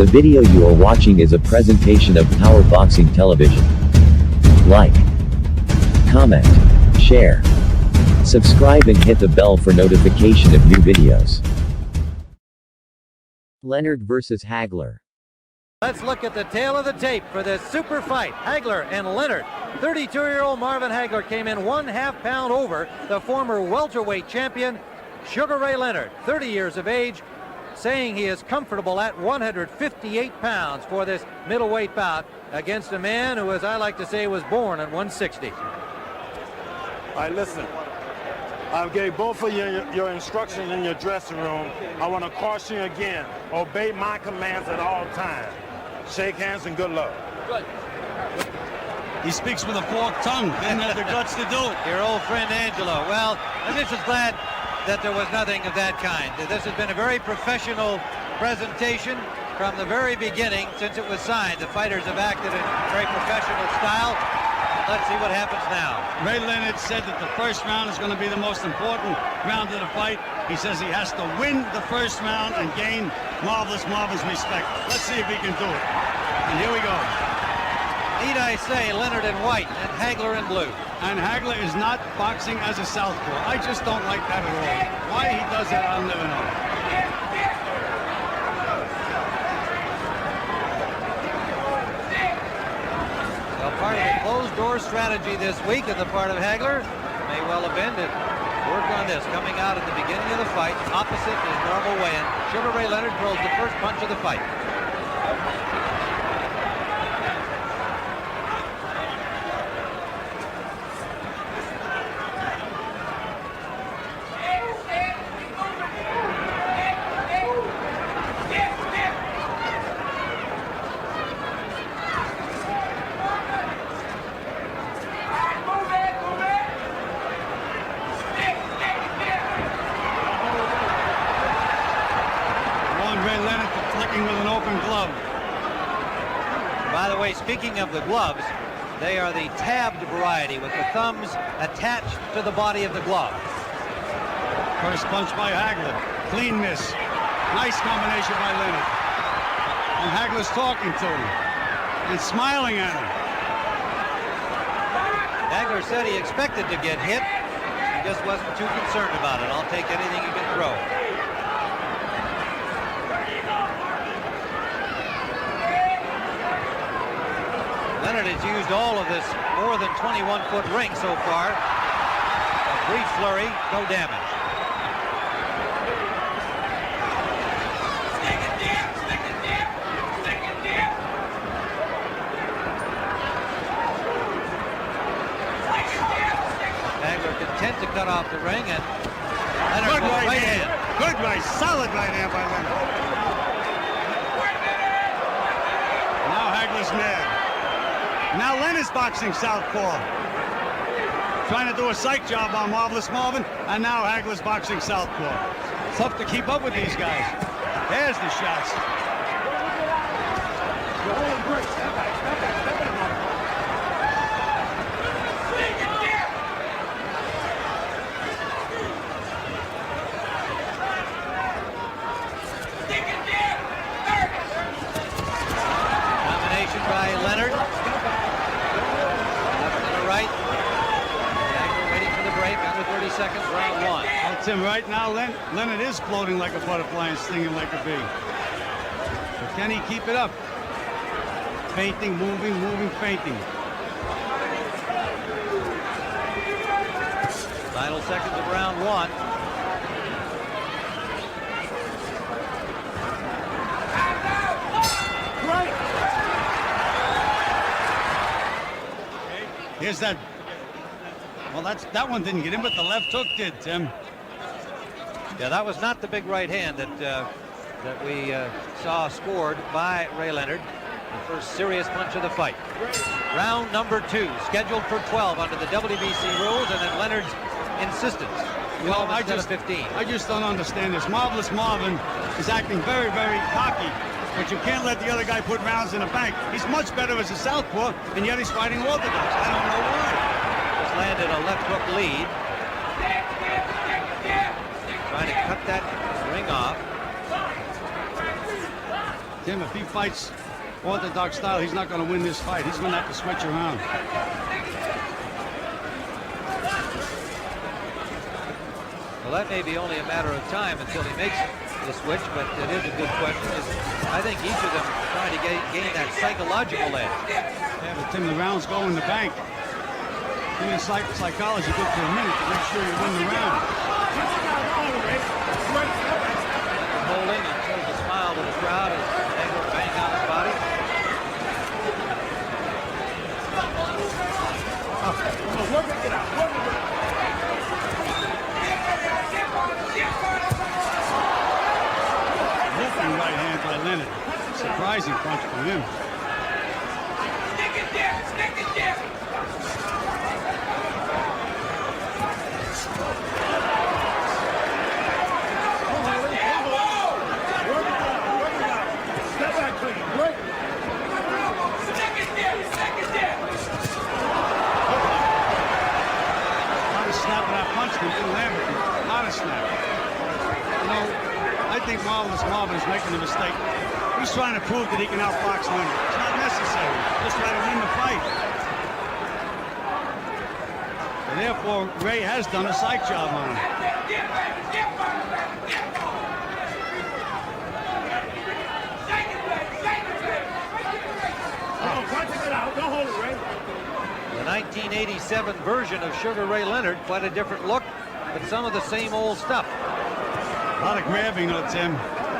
The video you are watching is a presentation of Power Boxing Television. Like, comment, share, subscribe and hit the bell for notification of new videos. Leonard vs. Hagler. Let's look at the tail of the tape for this super fight. Hagler and Leonard. 32-year-old Marvin Hagler came in 1/2 pound over the former welterweight champion, Sugar Ray Leonard, 30 years of age, saying he is comfortable at 158 pounds for this middleweight bout against a man who, as I like to say, was born at 160. All right, listen. I gave both of you your instructions in your dressing room. I want to caution you again. Obey my commands at all times. Shake hands and good luck. Good. He speaks with a forked tongue. Didn't have the guts to do it. Your old friend Angelo. Well, I'm just as glad that there was nothing of that kind. This has been a very professional presentation from the very beginning since it was signed. The fighters have acted in very professional style. Let's see what happens now. Ray Leonard said that the first round is going to be the most important round of the fight. He says he has to win the first round and gain Marvelous Marvin's respect. Let's see if he can do it. And here we go. Need I say, Leonard in white and Hagler in blue. And Hagler is not boxing as a southpaw. I just don't like that at all. Why he does that, I'll never know. Well, part of the closed-door strategy this week on the part of Hagler may well have been to work on this. Coming out at the beginning of the fight, opposite his normal weigh-in, Sugar Ray Leonard throws the first punch of the fight. With an open glove. By the way, speaking of the gloves, they are the tabbed variety with the thumbs attached to the body of the glove. First punch by Hagler. Clean miss. Nice combination by Leonard. And Hagler's talking to him and smiling at him. Hagler said he expected to get hit. He just wasn't too concerned about it. I'll take anything you can throw. Leonard has used all of this more than 21-foot ring so far. A brief flurry, no damage. Hagler content to cut off the ring, and Leonard with right hand. Good right, solid right hand by Leonard. Now Hagler's mad. Now Leonard's boxing southpaw. Trying to do a psych job on Marvelous Marvin, and now Hagler's boxing southpaw. Tough to keep up with these guys. There's the shots. Combination by Leonard. Under 30 seconds, round one. Well, Tim, right now, Leonard is floating like a butterfly and stinging like a bee. But can he keep it up? Feinting, moving, feinting. Final seconds of round one. Here's that. Well, that one didn't get in, but the left hook did, Tim. Yeah, that was not the big right hand that we saw scored by Ray Leonard. The first serious punch of the fight. Round number two, scheduled for 12 under the WBC rules, and then Leonard's insistence. Well, I just 15. I just don't understand this. Marvelous Marvin is acting very, very cocky, but you can't let the other guy put rounds in the bank. He's much better as a southpaw, and yet he's fighting orthodox. I don't know why. Landed a left hook lead. Trying to cut that ring off. Tim, if he fights orthodox style, he's not going to win this fight. He's going to have to switch around. Well, that may be only a matter of time until he makes the switch, but it is a good question. I think each of them is trying to gain that psychological edge. Yeah, but Tim, the rounds go in the bank. You need psychology good for a minute to make sure you win the round. Holding and shows a smile to the crowd as Hagler bang on his body. Lifting right hand by Leonard. Surprising punch from him. I think Marvin is making a mistake. He's trying to prove that he can outbox Leonard. It's not necessary. Just try to win the fight. And therefore, Ray has done a psych job on him. Don't hold it, Ray. The 1987 version of Sugar Ray Leonard, quite a different look, but some of the same old stuff. A lot of grabbing, though, Tim.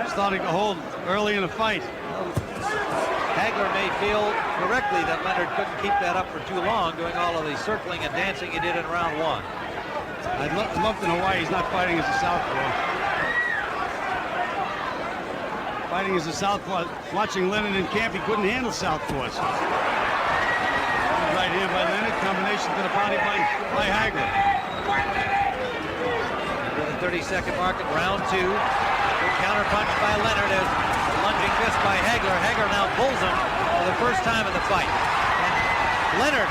Starting to hold early in the fight. Hagler may feel correctly that Leonard couldn't keep that up for too long, doing all of the circling and dancing he did in round one. I'd love to know why he's not fighting as a southpaw. Fighting as a southpaw, watching Leonard in camp, he couldn't handle southpaws. Right hand by Leonard, combination to the body by Hagler. 30-second mark at round two. Good counter punch by Leonard as a lunging fist by Hagler. Hagler now pulls him for the first time in the fight. And Leonard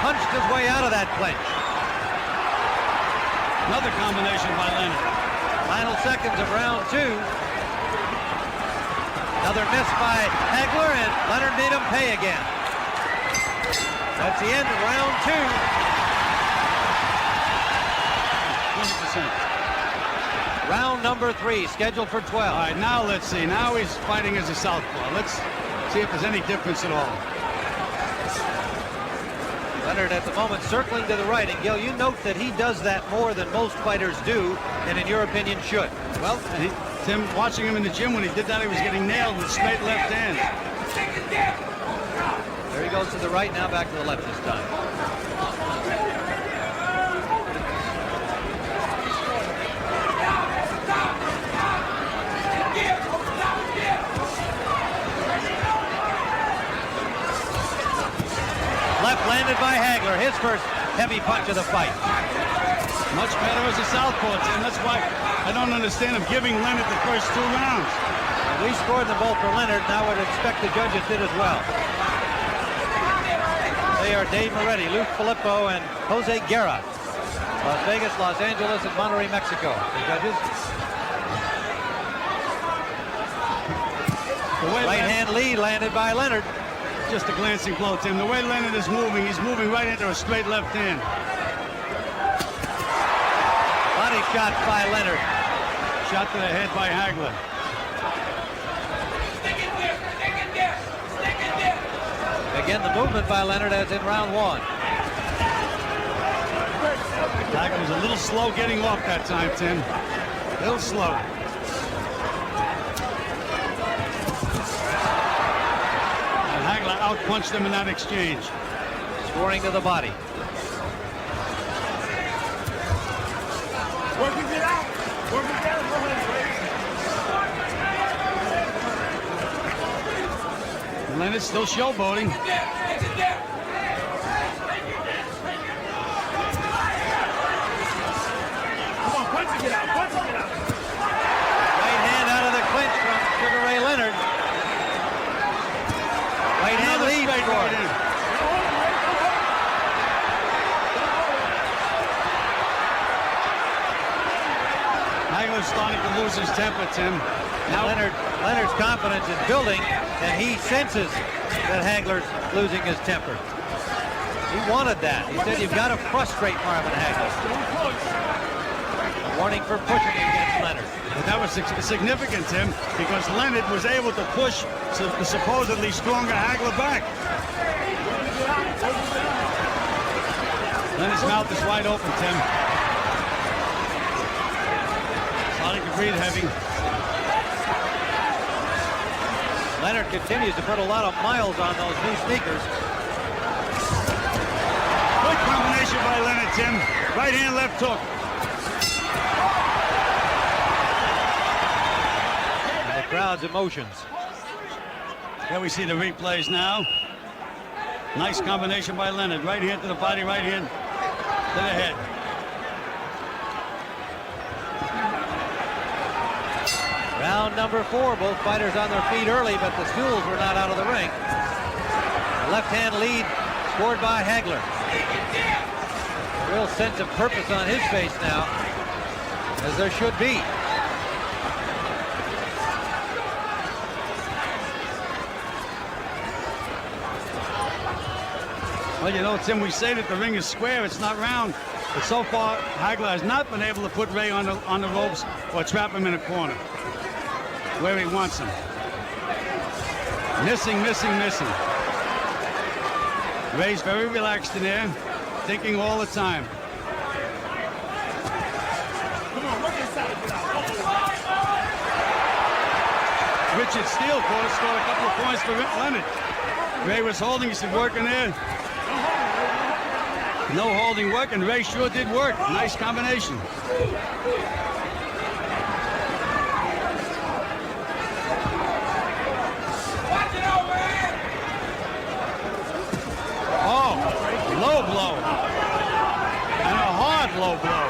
punched his way out of that clinch. Another combination by Leonard. Final seconds of round two. Another miss by Hagler, and Leonard made him pay again. That's the end of round two. 100%. Round number three, scheduled for 12. All right, now let's see. Now he's fighting as a southpaw. Let's see if there's any difference at all. Leonard at the moment circling to the right. And Gil, you note that he does that more than most fighters do, and in your opinion should. Well, Tim, watching him in the gym when he did that, he was getting nailed with straight left hand. There he goes to the right, now back to the left this time. Left landed by Hagler, his first heavy punch of the fight. Much better as a southpaw, Tim. That's why I don't understand him giving Leonard the first two rounds. We scored them both for Leonard, and I would expect the judges did as well. They are Dave Moretti, Lou Filippo, and Jose Guerra. Las Vegas, Los Angeles, and Monterrey, Mexico. The judges. Right hand lead landed by Leonard. Just a glancing blow, Tim. The way Leonard is moving, he's moving right into a straight left hand. Body shot by Leonard. Shot to the head by Hagler. Again, the movement by Leonard as in round one. Hagler was a little slow getting off that time, Tim. A little slow. Hagler outpunched him in that exchange. Scoring to the body. Working it out. Working it out. Leonard still showboating. Come on, punching it out. Punching it out. Right hand out of the clinch from Sugar Ray Leonard. Right hand lead score. Hagler's starting to lose his temper, Tim. Now Leonard's confidence is building, and he senses that Hagler's losing his temper. He wanted that. He said, you've got to frustrate Marvin Hagler. A warning for pushing against Leonard. But that was significant, Tim, because Leonard was able to push the supposedly stronger Hagler back. Leonard's mouth is wide open, Tim. Starting to breathe heavy. Leonard continues to put a lot of miles on those new sneakers. Good combination by Leonard, Tim. Right hand, left hook. And the crowd's emotions. Here we see the replays now. Nice combination by Leonard. Right hand to the body, right hand to the head. Round number 4, both fighters on their feet early, but the stools were not out of the ring. Left-hand lead scored by Hagler. Real sense of purpose on his face now, as there should be. Well, you know, Tim, we say that the ring is square, it's not round. But so far, Hagler has not been able to put Ray on the ropes or trap him in a corner where he wants him. Missing, missing, missing. Ray's very relaxed in there, thinking all the time. Richard Steele scored a couple of points for Leonard. Ray was holding, he said, working there. No holding work, and Ray sure did work. Nice combination. Oh, low blow. And a hard low blow.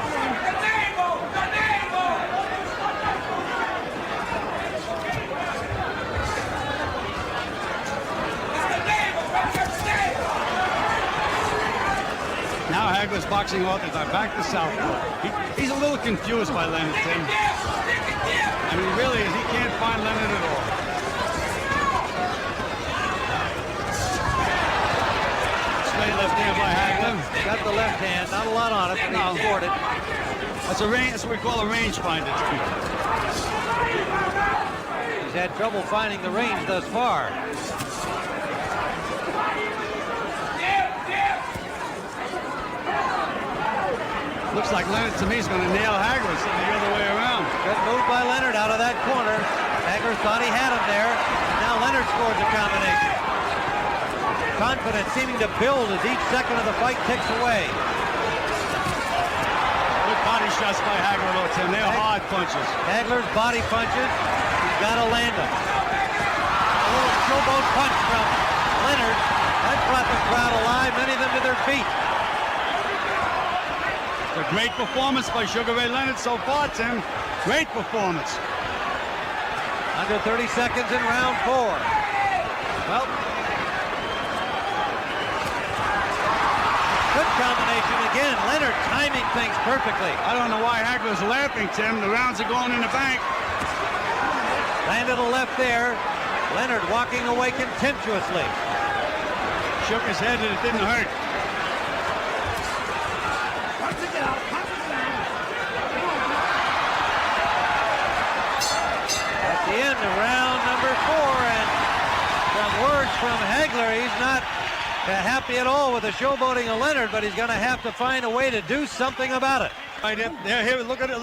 Now Hagler's boxing orthodox, back to southpaw. He's a little confused by Leonard, Tim. I mean, really, he can't find Leonard at all. Straight left hand by Hagler. Got the left hand, not a lot on it, but he scored it. That's what we call a rangefinder. He's had trouble finding the range thus far. Looks like Leonard, to me, is going to nail Hagler, sitting the other way around. Good move by Leonard out of that corner. Hagler thought he had him there. Now Leonard scores a combination. Confidence seeming to build as each second of the fight ticks away. Good body shots by Hagler, though, Tim. They're hard punches. Hagler's body punches. He's got to land them. A little showboat punch from Leonard. That brought the crowd alive, many of them to their feet. A great performance by Sugar Ray Leonard so far, Tim. Great performance. Under 30 seconds in round 4. Well, good combination again. Leonard timing things perfectly. I don't know why Hagler's laughing, Tim. The rounds are going in the bank. Landed a left there. Leonard walking away contemptuously. Shook his head and it didn't hurt. The end of round number 4, and from words from Hagler, he's not happy at all with the showboating of Leonard, but he's going to have to find a way to do something about it. Right there, here, look at it.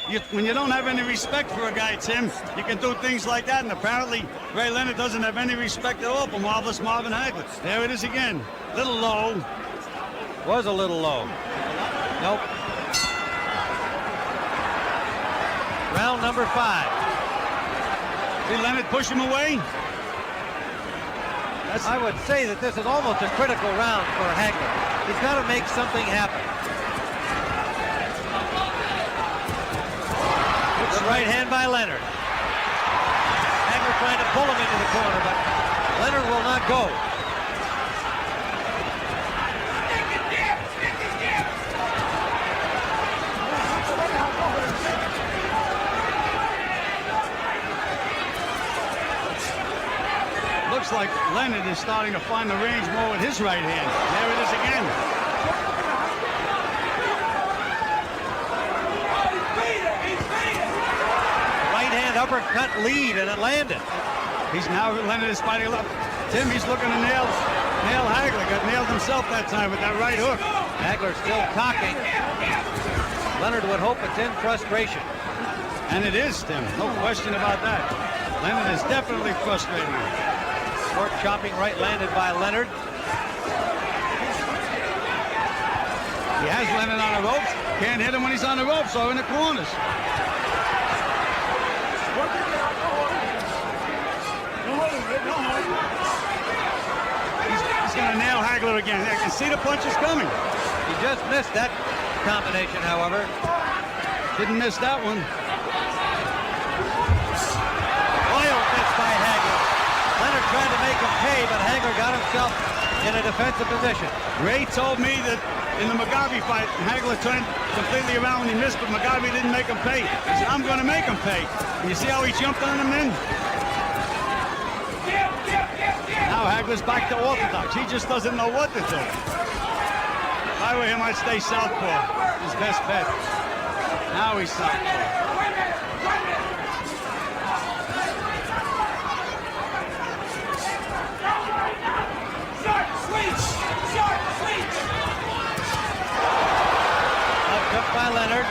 Here. When you don't have any respect for a guy, Tim, you can do things like that, and apparently Ray Leonard doesn't have any respect at all for marvelous Marvin Hagler. There it is again. Little low. Was a little low. Nope. Round number 5. Did Leonard push him away? I would say that this is almost a critical round for Hagler. He's got to make something happen. Good right hand by Leonard. Hagler trying to pull him into the corner, but Leonard will not go. looks like Leonard is starting to find the range more with his right hand. There it is again. Right hand uppercut lead, and it landed. Leonard is fighting up. Tim, he's looking to nail Hagler. Got nailed himself that time with that right hook. Hagler still talking. Leonard would hope it's in frustration. And it is, Tim. No question about that. Leonard is definitely frustrating. Short chopping right landed by Leonard. He has Leonard on the ropes. Can't hit him when he's on the ropes or in the corners. He's going to nail Hagler again. I can see the punches coming. He just missed that combination, however. Didn't miss that one. Oil missed by Hagler. Leonard tried to make him pay, but Hagler got himself in a defensive position. Ray told me that in the Mugabe fight, Hagler turned completely around when he missed, but Mugabe didn't make him pay. He said, I'm going to make him pay. And you see how he jumped on him then? Now Hagler's back to orthodox. He just doesn't know what to do. If I were him, I'd stay southpaw. His best bet. Now he's southpaw. Up by Leonard.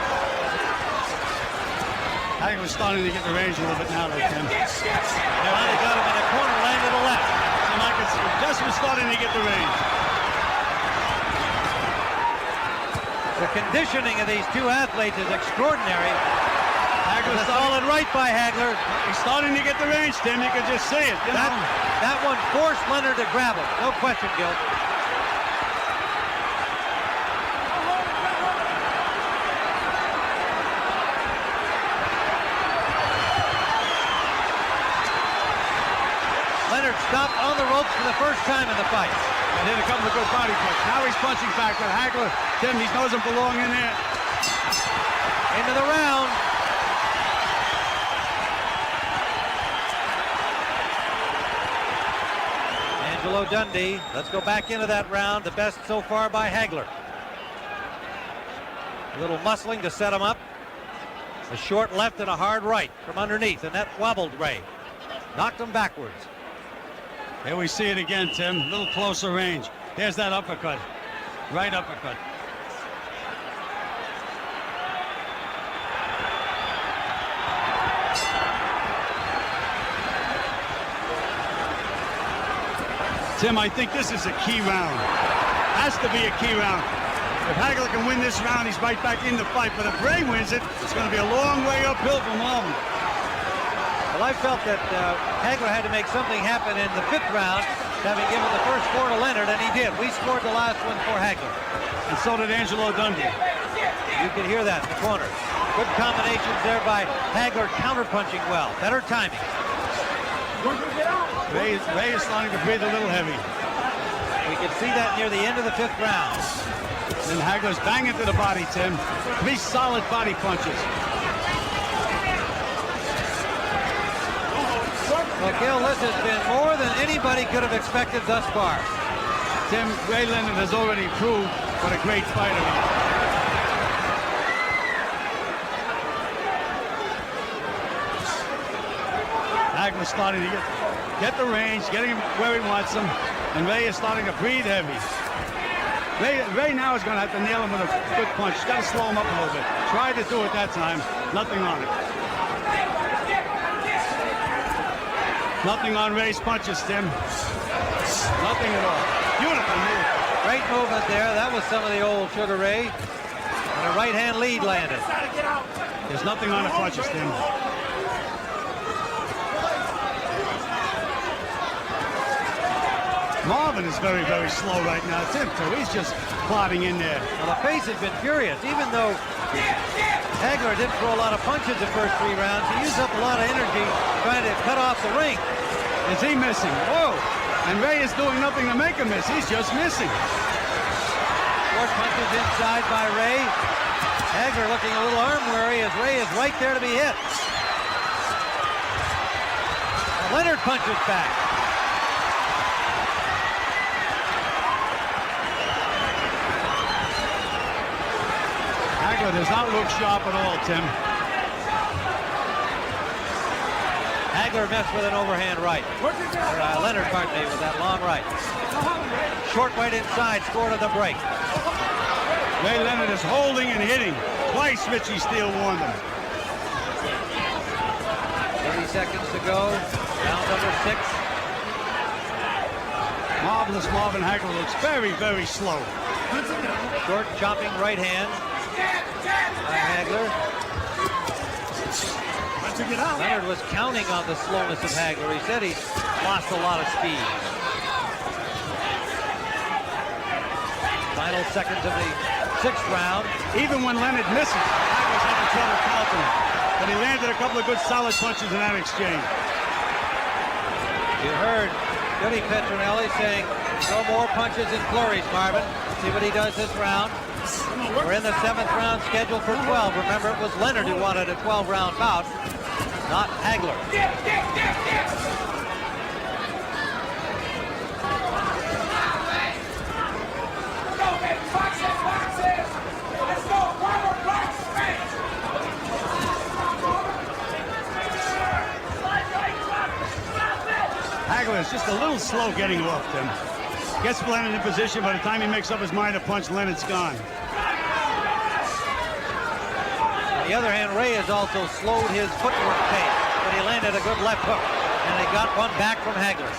Hagler's starting to get the range a little bit now, though, Tim. Finally got him in the corner, landed a left. So Michael's just was starting to get the range. The conditioning of these two athletes is extraordinary. Hagler's A solid right by Hagler. He's starting to get the range, Tim. You can just see it. You know? That one forced Leonard to grab him. No question, Gil. Leonard stopped on the ropes for the first time in the fight. And hit a couple of good body punches. Now he's punching back, but Hagler, Tim, he doesn't belong in there. Into the round. Angelo Dundee. Let's go back into that round. The best so far by Hagler. A little muscling to set him up. A short left and a hard right from underneath, and that wobbled Ray. Knocked him backwards. Here we see it again, Tim. A little closer range. There's that uppercut. Right uppercut. Tim, I think this is a key round. Has to be a key round. If Hagler can win this round, he's right back in the fight. But if Ray wins it, it's going to be a long way uphill for Marvin. Well, I felt that Hagler had to make something happen in the fifth round, having given the first four to Leonard, and he did. We scored the last one for Hagler. And so did Angelo Dundee. You can hear that in the corner. Good combinations there by Hagler, counterpunching well. Better timing. Ray is starting to breathe a little heavy. We can see that near the end of the fifth round. And Hagler's banging to the body, Tim. 3 solid body punches. Well, Gil, this has been more than anybody could have expected thus far. Tim, Ray Leonard has already proved what a great fighter he is. Hagler's starting to get the range, getting him where he wants him, and Ray is starting to breathe heavy. Ray now is going to have to nail him with a good punch. He's got to slow him up a little bit. Tried to do it that time. Nothing on it. Nothing on Ray's punches, Tim. Nothing at all. Beautiful move. Great movement there. That was some of the old Sugar Ray. And a right-hand lead landed. There's nothing on the punches, Tim. Marvin is very, very slow right now. Tim, too. He's just plodding in there. Well, the pace has been furious. Even though Hagler didn't throw a lot of punches the first 3 rounds, he used up a lot of energy trying to cut off the ring. Is he missing? Whoa! And Ray is doing nothing to make him miss. He's just missing. Short punches inside by Ray. Hagler looking a little arm weary as Ray is right there to be hit. Leonard punches back. Hagler does not look sharp at all, Tim. Hagler missed with an overhand right. Leonard, pardon me, with that long right. Short right inside, scored on the break. Ray Leonard is holding and hitting. Twice Richie Steele warned him. 30 seconds to go. Round number 6. Marvelous Marvin Hagler looks very, very slow. Short chopping right hand by Hagler. Leonard was counting on the slowness of Hagler. He said he lost a lot of speed. Final seconds of the 6th round. Even when Leonard misses, Hagler's having trouble counting. But he landed a couple of good solid punches in that exchange. You heard Billy Petronelli saying no more punches and flurries, Marvin. See what he does this round. We're in the 7th round scheduled for 12. Remember, it was Leonard who wanted a 12-round bout, not Hagler. Hagler is just a little slow getting off, Tim. Gets Leonard in position. By the time he makes up his mind to punch, Leonard's gone. On the other hand, Ray has also slowed his footwork pace, but he landed a good left hook, and he got one back from Hagler.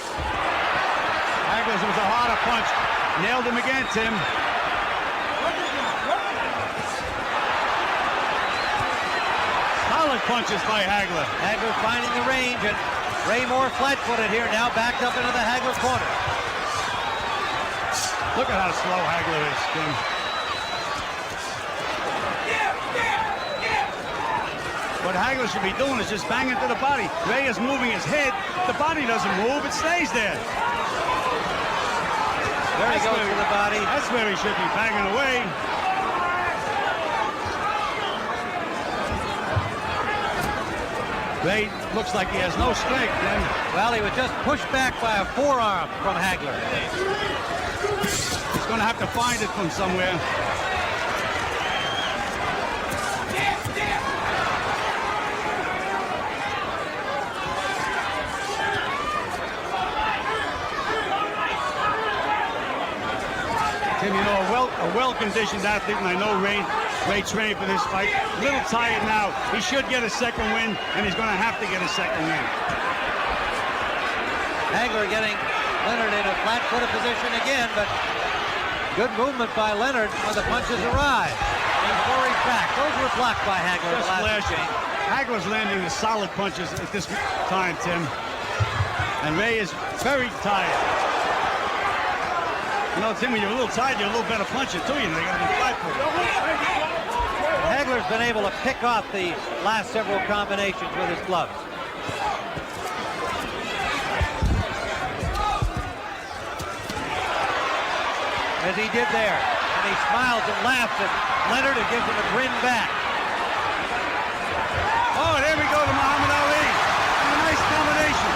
Hagler's was a harder punch. Nailed him again, Tim. Solid punches by Hagler. Hagler finding the range, and Ray more flat-footed here, now backed up into the Hagler corner. Look at how slow Hagler is, Tim. What Hagler should be doing is just banging to the body. Ray is moving his head. The body doesn't move, it stays there. There he goes to the body. That's where he should be banging away. Ray looks like he has no strength, Tim. Well, he was just pushed back by a forearm from Hagler. He's going to have to find it from somewhere. Tim, you know, a well-conditioned athlete, and I know Ray trained for this fight. A little tired now. He should get a second win, and he's going to have to get a second win. Hagler getting Leonard in a flat-footed position again, but good movement by Leonard when the punches arrive. And flurries back. Those were blocked by Hagler in the last exchange. Hagler's landing the solid punches at this time, Tim. And Ray is very tired. You know, Tim, when you're a little tired, you're a little better puncher, too. You know, you got to be flat-footed. Hagler's been able to pick off the last several combinations with his gloves. As he did there. And he smiles and laughs at Leonard and gives him a grin back. Oh, there we go to Muhammad Ali. A nice combination.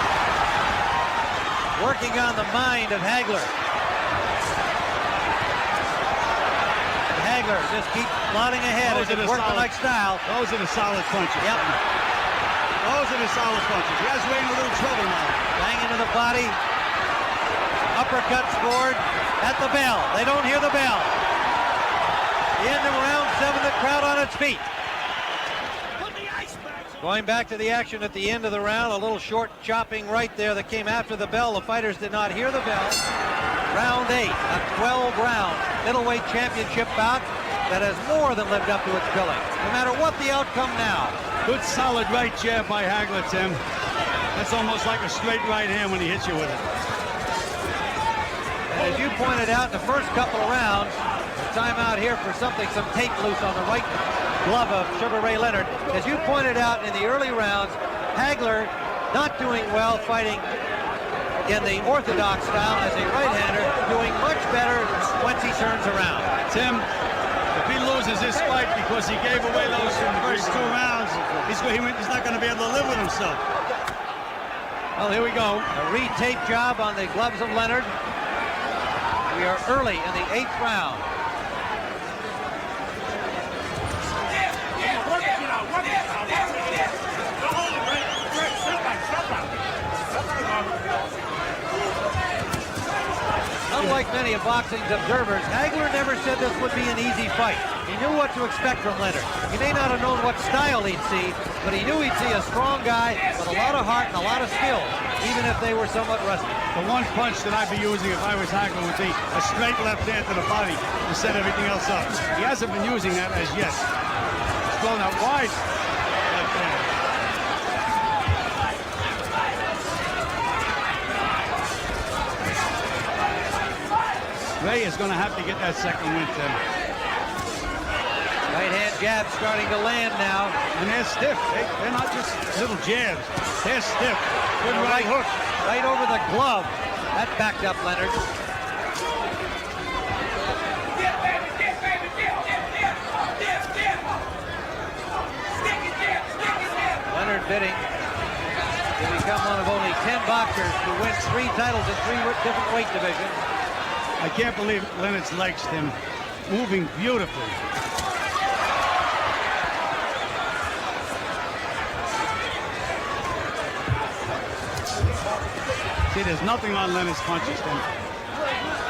Working on the mind of Hagler. And Hagler just keeps plodding ahead as his workmanlike style. Those are the solid punches. Yep. Those are the solid punches. He has Ray in a little trouble now. Bang into the body. Uppercut scored at the bell. They don't hear the bell. The end of round 7, the crowd on its feet. Going back to the action at the end of the round, a little short chopping right there that came after the bell. The fighters did not hear the bell. Round 8, a 12-round middleweight championship bout that has more than lived up to its billing, no matter what the outcome now. Good solid right jab by Hagler, Tim. That's almost like a straight right hand when he hits you with it. And as you pointed out in the first couple of rounds, time out here for some tape loose on the right glove of Sugar Ray Leonard. As you pointed out in the early rounds, Hagler not doing well fighting in the orthodox style as a right-hander, doing much better once he turns around. Tim, if he loses this fight because he gave away those first 2 rounds, he's not going to be able to live with himself. Well, here we go. A re-tape job on the gloves of Leonard. We are early in the 8th round. Unlike many of boxing's observers, Hagler never said this would be an easy fight. He knew what to expect from Leonard. He may not have known what style he'd see, but he knew he'd see a strong guy with a lot of heart and a lot of skill, even if they were somewhat rusty. The one punch that I'd be using if I was Hagler would be a straight left hand to the body to set everything else up. He hasn't been using that as yet. He's throwing that wide left hand. Ray is going to have to get that second win, Tim. Right hand jab starting to land now. And they're stiff. They're not just little jabs. They're stiff. Good right hook. Right over the glove. That backed up Leonard. Leonard bidding to become one of only 10 boxers to win 3 titles in 3 different weight divisions. I can't believe Leonard's legs, Tim, moving beautifully. See, there's nothing on Leonard's punches, Tim.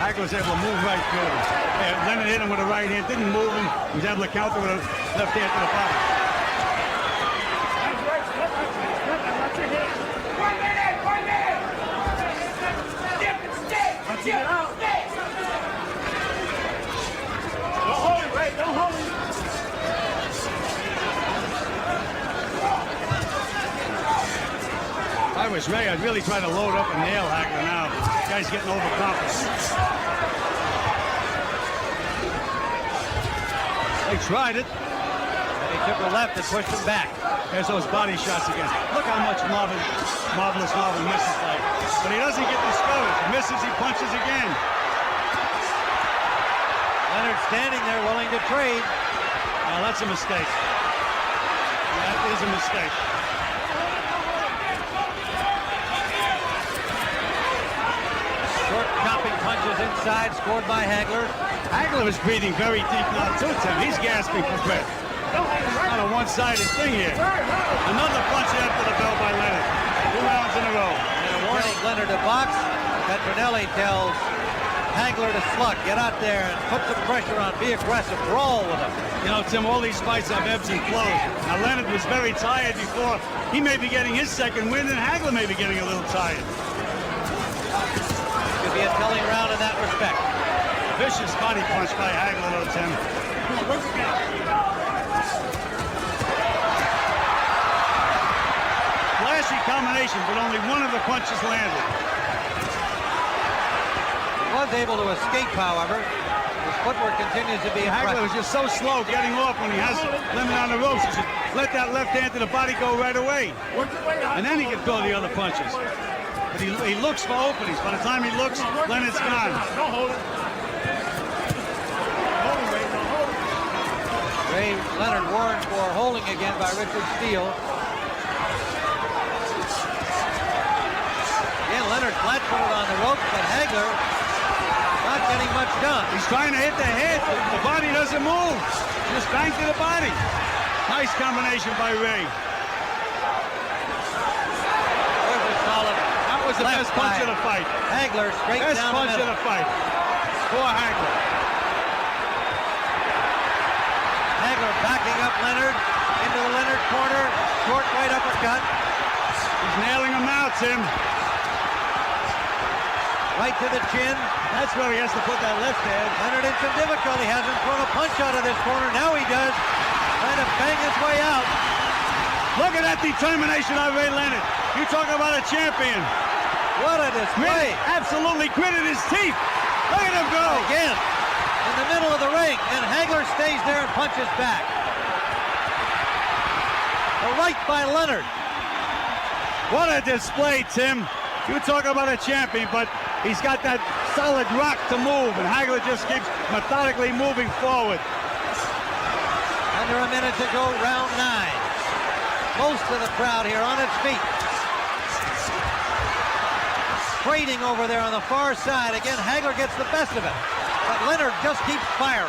Hagler's able to move right through him. Yeah, Leonard hit him with a right hand, didn't move him. He was able to counter with a left hand to the body. If I was Ray, I'd really try to load up and nail Hagler now. This guy's getting overconfident. They tried it. And he took a left and pushed him back. There's those body shots again. Look how much Marvelous Marvin misses like. But he doesn't get discouraged. He misses, he punches again. Leonard standing there willing to trade. Now that's a mistake. That is a mistake. Short chopping punches inside, scored by Hagler. Hagler is breathing very deep now too, Tim. He's gasping for breath. It's not a one-sided thing here. Another punch after the bell by Leonard. 2 rounds in a row. And a warning Leonard to box. Petronelli tells Hagler to slug. Get out there and put some pressure on. Be aggressive. Brawl with him. You know, Tim, all these fights have ebbs and flows. Now, Leonard was very tired before. He may be getting his second win, and Hagler may be getting a little tired. Could be a telling round in that respect. Vicious body punch by Hagler, though, Tim. Flashy combination, but only one of the punches landed. He was able to escape, however. His footwork continues to be Hagler was just so slow getting off when he has Leonard on the ropes. He should let that left hand to the body go right away. And then he can throw the other punches. But he looks for openings. By the time he looks, Leonard's gone. Ray Leonard warned for holding again by Richard Steele. Again, Leonard flat-footed on the ropes, but Hagler not getting much done. He's trying to hit the head. The body doesn't move. Just bang to the body. Nice combination by Ray. There's a solid. That was the best punch of the fight. Hagler straight Best down punch the of middle. the fight for Hagler. Hagler backing up Leonard into the Leonard corner. Short right uppercut. He's nailing him now, Tim. Right to the chin. That's where he has to put that left hand. Leonard in some difficulty. Hasn't thrown a punch out of this corner. Now he does. Trying to bang his way out. Look at that determination of Ray Leonard. You talk about a champion. What a display. Absolutely gritted his teeth. Look at him go. Again, in the middle of the ring. And Hagler stays there and punches back. A right by Leonard. What a display, Tim. You talk about a champion, but he's got that solid rock to move, and Hagler just keeps methodically moving forward. Under a minute to go, round 9. Most of the crowd here on its feet. Trading over there on the far side. Again, Hagler gets the best of it, but Leonard just keeps firing.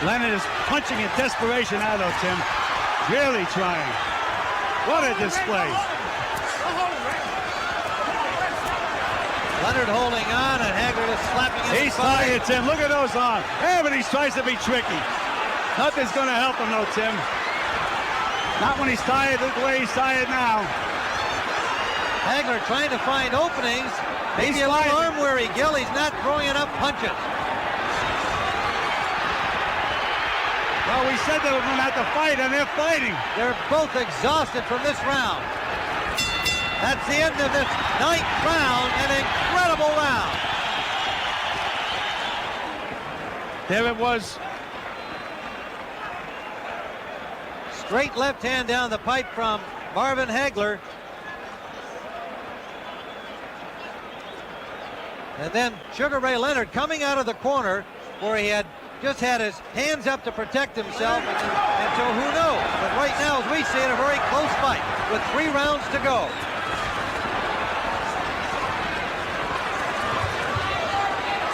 Leonard is punching in desperation now, though, Tim. Really trying. What a display. Leonard holding on, and Hagler just slapping his He's tired, Tim. Look at those arms. Yeah, but he tries to be tricky. Nothing's going to help him, though, Tim. Not when he's tired the way he's tired now. Hagler trying to find openings. Maybe a little arm weary, Gil. He's not throwing enough punches. Well, we said they were going to have to fight, and they're fighting. They're both exhausted from this round. That's the end of this 9th round, an incredible round. There it was. Straight left hand down the pipe from Marvin Hagler. And then Sugar Ray Leonard coming out of the corner where he had just had his hands up to protect himself, and so who knows? But right now, as we see it, a very close fight with 3 rounds to go.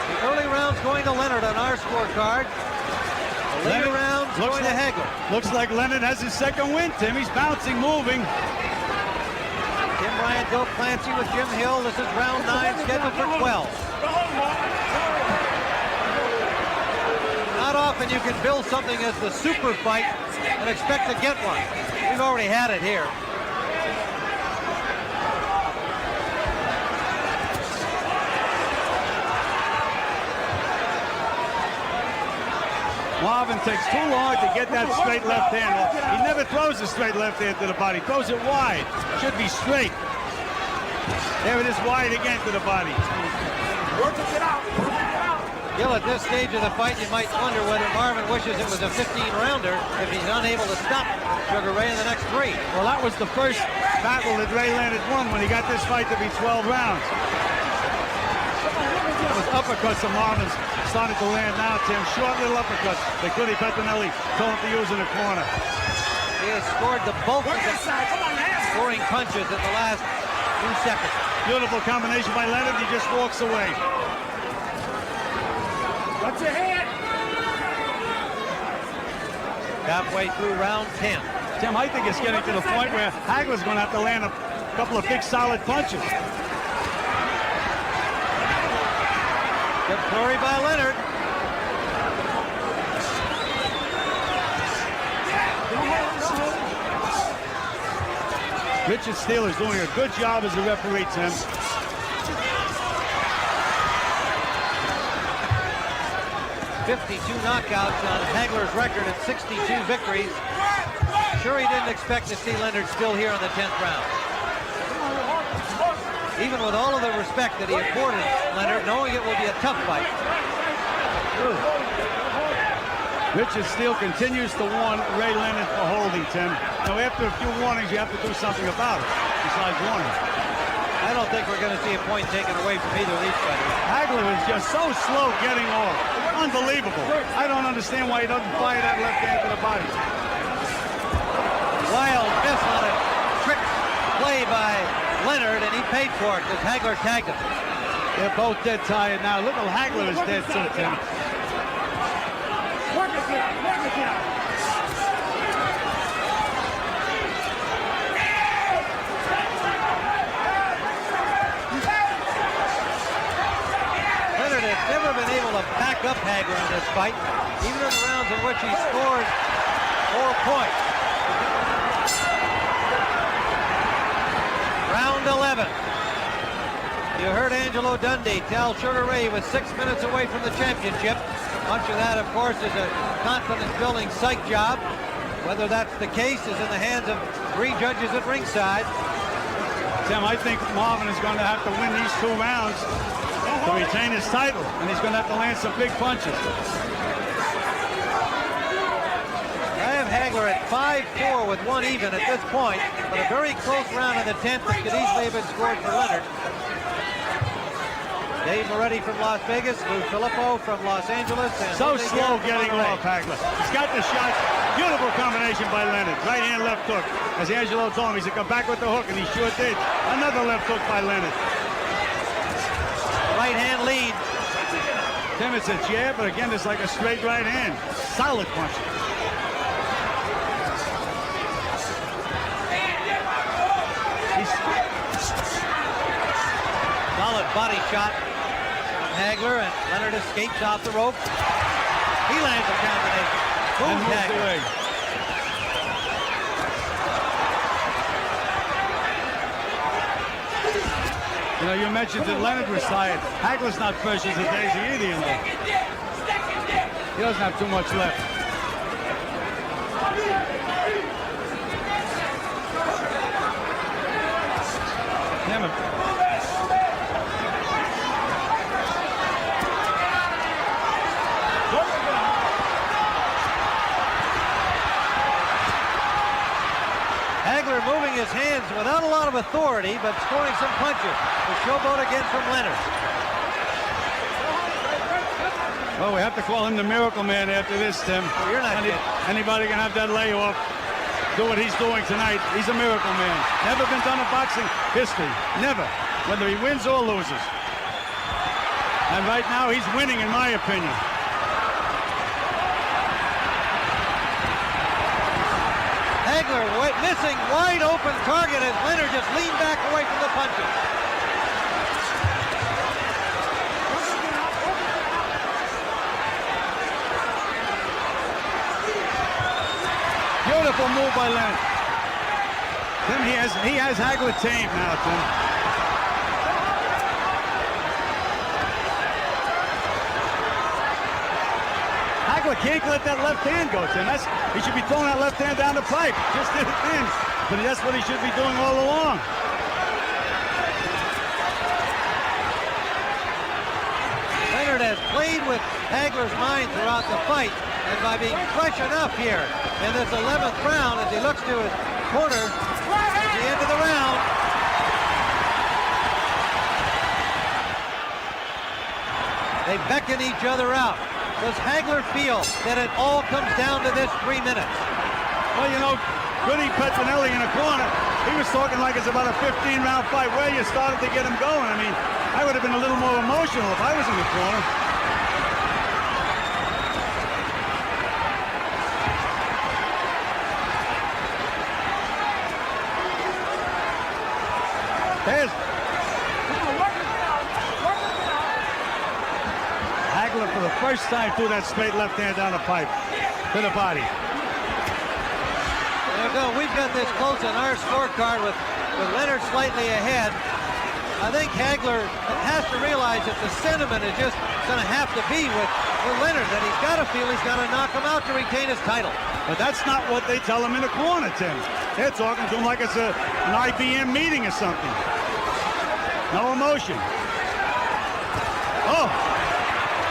The early rounds going to Leonard on our scorecard. The later rounds going to Hagler. Looks like Leonard has his second win, Tim. He's bouncing, moving. Tim Bryant, Bill Clancy with Jim Hill. This is round 9, scheduled for 12. Not often you can build something as the super fight and expect to get one. We've already had it here. Marvin takes too long to get that straight left hand. He never throws a straight left hand to the body. He throws it wide. Should be straight. There it is, wide again to the body. Work it out. Gil, at this stage of the fight, you might wonder whether Marvin wishes it was a 15-rounder if he's unable to stop Sugar Ray in the next 3. Well, that was the first battle that Ray Leonard won when he got this fight to be 12 rounds. Those uppercuts of Marvin's started to land now, Tim. Short little uppercuts that Goody Petronelli told him to use in the corner. He has scored the bulk of the scoring punches in the last few seconds. Beautiful combination by Leonard. He just walks away. Watch your head. Halfway through round 10. Tim, I think it's getting to the point where Hagler's going to have to land a couple of big, solid punches. Good flurry by Leonard. Richard Steele is doing a good job as a referee, Tim. 52 knockouts on Hagler's record at 62 victories. Sure, he didn't expect to see Leonard still here in the 10th round. Even with all of the respect that he afforded Leonard, knowing it will be a tough fight. Richard Steele continues to warn Ray Leonard for holding, Tim. Now, after a few warnings, you have to do something about it, besides warning. I don't think we're going to see a point taken away from either of these fighters. Hagler is just so slow getting off. Unbelievable. I don't understand why he doesn't fire that left hand to the body. Wild miss on a trick play by Leonard, and he paid for it because Hagler tagged him. They're both dead tired now. Look at Hagler is dead too, Tim. Work it down. Work it down. Leonard has never been able to back up Hagler in this fight, even in the rounds in which he scored 4 points. Round 11. You heard Angelo Dundee tell Sugar Ray he was 6 minutes away from the championship. Much of that, of course, is a confidence-building psych job. Whether that's the case is in the hands of 3 judges at ringside. Tim, I think Marvin is going to have to win these 2 rounds to retain his title, and he's going to have to land some big punches. I have Hagler at 5-4 with 1 even at this point, but a very close round in the 10th that could easily have been scored for Leonard. Dave Moretti from Las Vegas, Lou Filippo from Los Angeles. And So slow getting off, Hagler. He's got the shot. Beautiful combination by Leonard. Right hand, left hook. As Angelo told him, he said, come back with the hook, and he sure did. Another left hook by Leonard. Right hand lead. Tim, it's a jab, but again, it's like a straight right hand. Solid punch. Solid body shot from Hagler, and Leonard escapes off the rope. He lands a combination. And moves Hagler. away. You know, you mentioned that Leonard was tired. Hagler's not fresh as a daisy either, you know. He doesn't have too much left. Damn it. Hagler moving his hands without a lot of authority, but scoring some punches. The showboat again from Leonard. Well, we have to call him the Miracle Man after this, Tim. Well, you're not kidding. Anybody can have that layoff, do what he's doing tonight. He's a Miracle Man. Never been done in boxing history. Never. Whether he wins or loses. And right now, he's winning, in my opinion. Hagler missing wide open target as Leonard just leaned back away from the punches. Beautiful move by Leonard. Tim, he has Hagler tamed now, Tim. Hagler can't let that left hand go, Tim. He should be throwing that left hand down the pipe. Just did it in. But that's what he should be doing all along. Leonard has played with Hagler's mind throughout the fight, and by being fresh enough here in this 11th round as he looks to his corner at the end of the round. They beckon each other out. Does Hagler feel that it all comes down to this 3 minutes? Well, you know, Goody Petronelli in the corner, he was talking like it's about a 15-round fight. Where you started to get him going. I mean, I would have been a little more emotional if I was in the corner. There's Hagler for the first time threw that straight left hand down the pipe to the body. No, we've got this close on our scorecard with Leonard slightly ahead. I think Hagler has to realize that the sentiment is just going to have to be with Leonard, that he's got to feel he's got to knock him out to retain his title. But that's not what they tell him in the corner, Tim. They're talking to him like it's an IBM meeting or something. No emotion. Oh,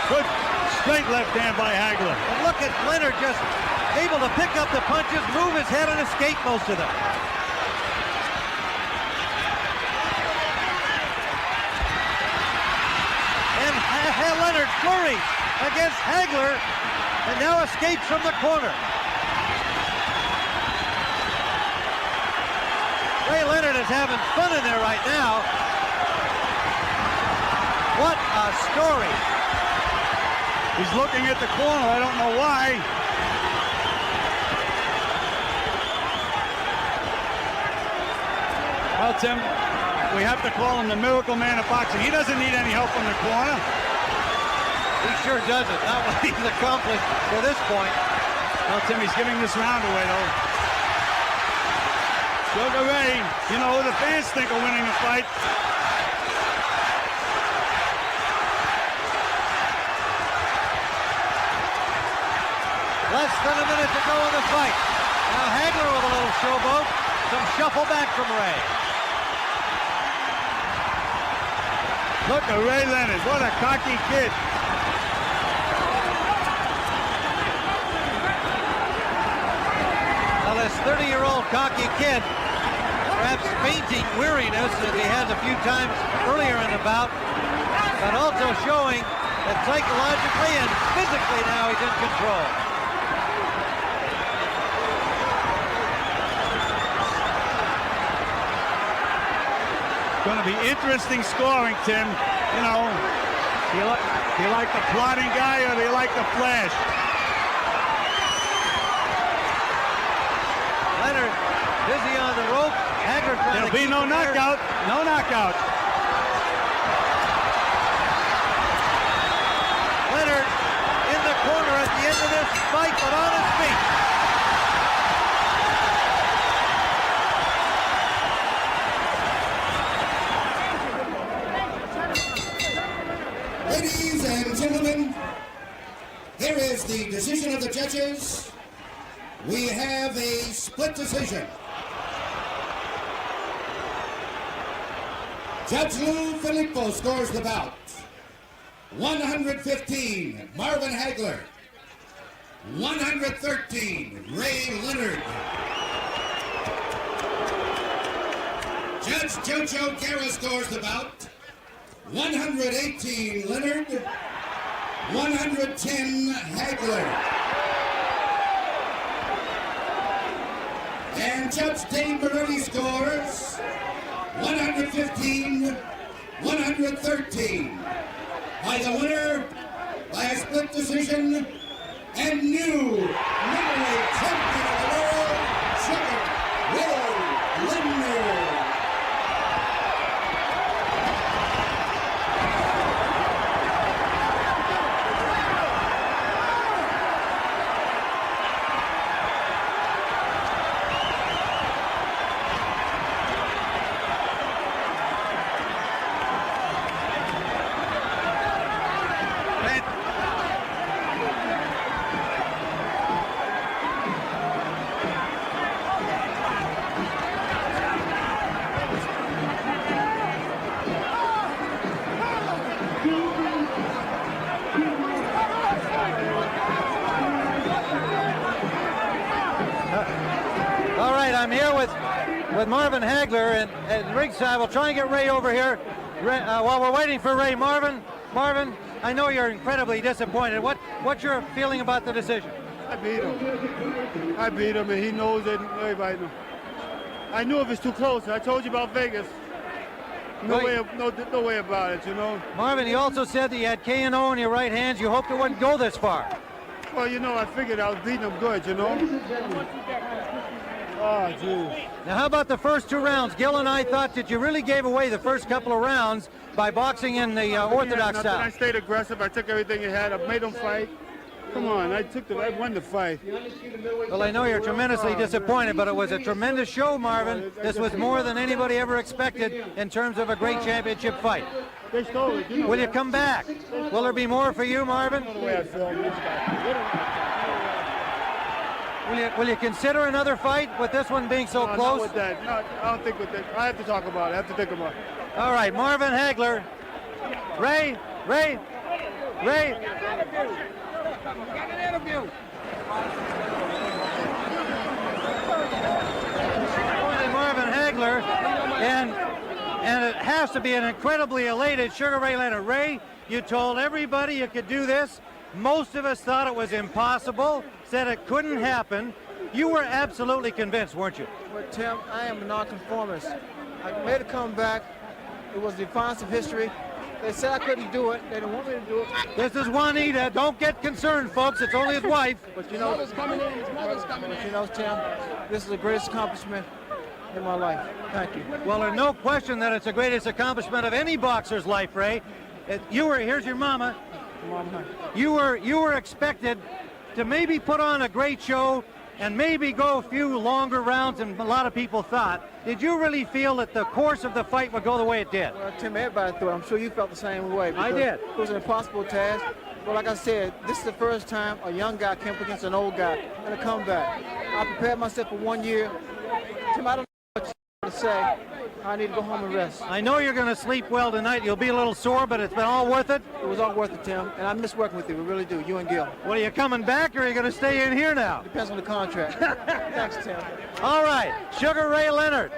good straight left hand by Hagler. And look at Leonard just able to pick up the punches, move his head, and escape most of them. And Leonard flurries against Hagler, and now escapes from the corner. Ray Leonard is having fun in there right now. What a story. He's looking at the corner, I don't know why. Well, Tim, we have to call him the Miracle Man of boxing. He doesn't need any help from the corner. He sure doesn't. Not what he's accomplished to this point. Well, Tim, he's giving this round away, though. JoJo Guerra, you know who the fans think are winning the fight. Less than a minute to go in the fight. Now Hagler with a little showboat. Some shuffle back from Ray. Look at Ray Leonard. What a cocky kid. Now this 30-year-old cocky kid, perhaps fainting weariness as he has a few times earlier in the bout, but also showing that psychologically and physically now he's in control. Going to be interesting scoring, Tim. You know, do you like the plotting guy or do you like the flash? Leonard busy on the rope. Hagler trying There'll to be keep no him there. knockout. No knockout. corner at the end of this fight, but on his feet. Ladies and gentlemen, here is the decision of the judges. We have a split decision. Judge Lou Filippo scores the bout. 115, Marvin Hagler. 113, Ray Leonard. Judge JoJo Guerra scores the bout. 118, Leonard. 110, Hagler. And Judge Dave Moretti scores 115, 113. By the winner, by a split decision, and new middleweight champion of the world, Sugar Ray Leonard. All right, I'm here with Marvin Hagler and at ringside. We'll try and get Ray over here. While we're waiting for Ray, Marvin, I know you're incredibly disappointed. What's your feeling about the decision? I beat him, and he knows it. Everybody knows. I knew it was too close. I told you about Vegas. No way about it, you know. Marvin, you also said that you had K&O in your right hands. You hoped it wouldn't go this far. Well, you know, I figured I was beating him good, you know. Oh, geez. Now, how about the first two rounds? Gil and I thought that you really gave away the first couple of rounds by boxing in the orthodox style. I stayed aggressive. I took everything he had. I made him fight. Come on, I won the fight. Well, I know you're tremendously disappointed, but it was a tremendous show, Marvin. This was more than anybody ever expected in terms of a great championship fight. They stole it. Will you come back? Will there be more for you, Marvin? Will you consider another fight with this one being so close? Not with that. No, I don't think with that. I have to talk about it. I have to think about it. All right, Marvin Hagler. Ray. Marvin Hagler, and it has to be an incredibly elated Sugar Ray Leonard. Ray, you told everybody you could do this. Most of us thought it was impossible, said it couldn't happen. You were absolutely convinced, weren't you? Well, Tim, I am a nonconformist. I made a comeback. It was the defiance of history. They said I couldn't do it. They didn't want me to do it. This is Juanita. Don't get concerned, folks. It's only his wife. But you know, Tim, this is the greatest accomplishment in my life. Thank you. Well, there's no question that it's the greatest accomplishment of any boxer's life, Ray. Here's your mama. You were expected to maybe put on a great show and maybe go a few longer rounds than a lot of people thought. Did you really feel that the course of the fight would go the way it did? Well, Tim, everybody thought. I'm sure you felt the same way. I did. It was an impossible task. But like I said, this is the first time a young guy came up against an old guy in a comeback. I prepared myself for 1 year. Tim, I don't know what to say. I need to go home and rest. I know you're going to sleep well tonight. You'll be a little sore, but it's been all worth it. It was all worth it, Tim. And I miss working with you. We really do. You and Gil. Well, are you coming back, or are you going to stay in here now? Depends on the contract. Thanks, Tim. All right, Sugar Ray Leonard,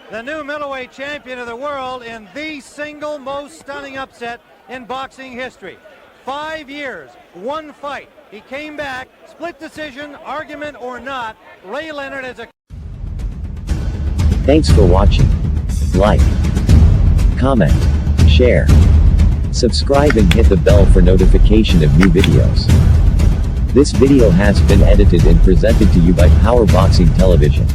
the new middleweight champion of the world in the single most stunning upset in boxing history. 5 years, one fight. He came back, split decision, argument or not. Ray Leonard is a... Thanks for watching. Like, comment, share, subscribe and hit the bell for notification of new videos. This video has been edited and presented to you by Power Boxing Television.